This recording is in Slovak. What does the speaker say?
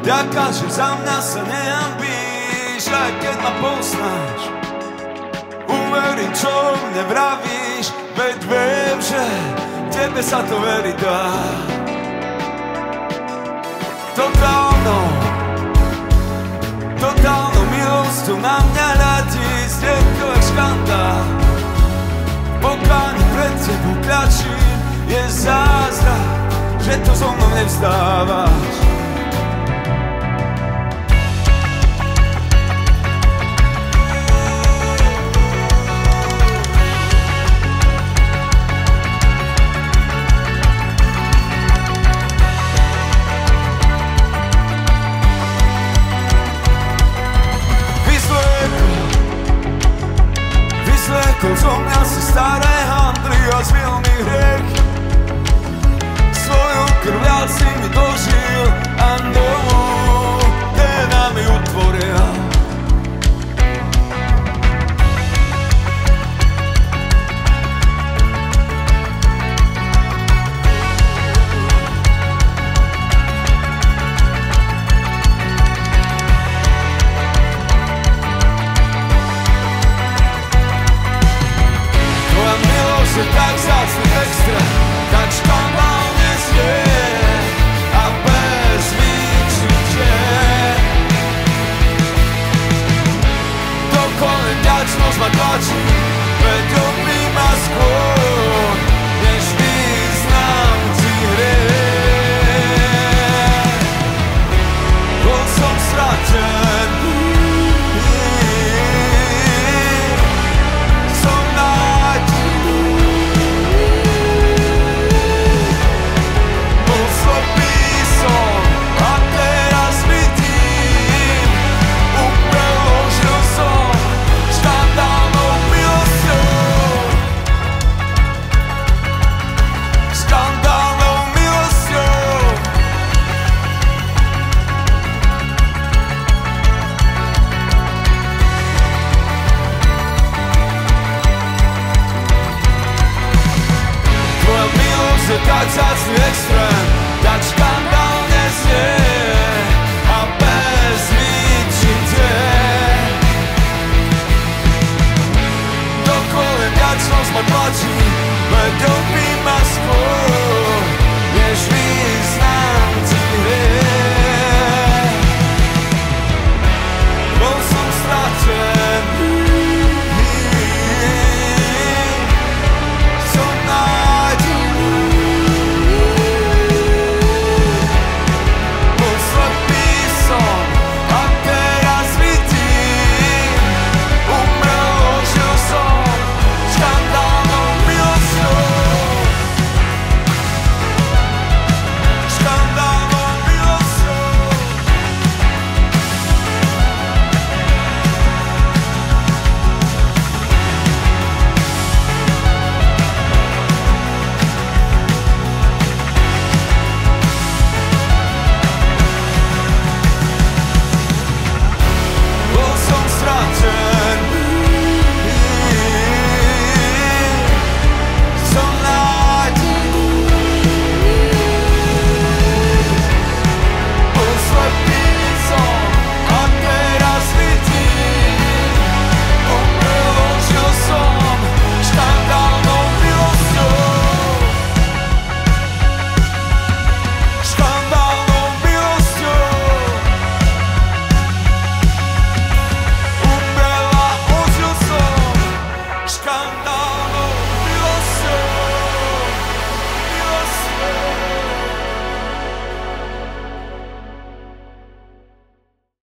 Ďaká, že za mňa sa nehambíš, aj keď ma poznáš. Uverím, čo mne vravíš, veď viem, že tebe sa to veriť dá. Totálnou milosťou na mňa ľadí zdieľkový škandál. Pokáni pred tebou kľačím, je zázrak, že to so mnou nevzdávaš. Vyzliekol zo mňa si staré handry a zvil mi hriechy. Svojou krvľou si mi dožil a novú teda mi utvoril. Je tak vzácny extra, tak škandálne znie a bez výčitie. Dokoľvek vďačnosť ma tlačí, veď obí ma skôr, než vyznám ti hriech. Bol som stratený, som nádej. Tak vzácny extrém,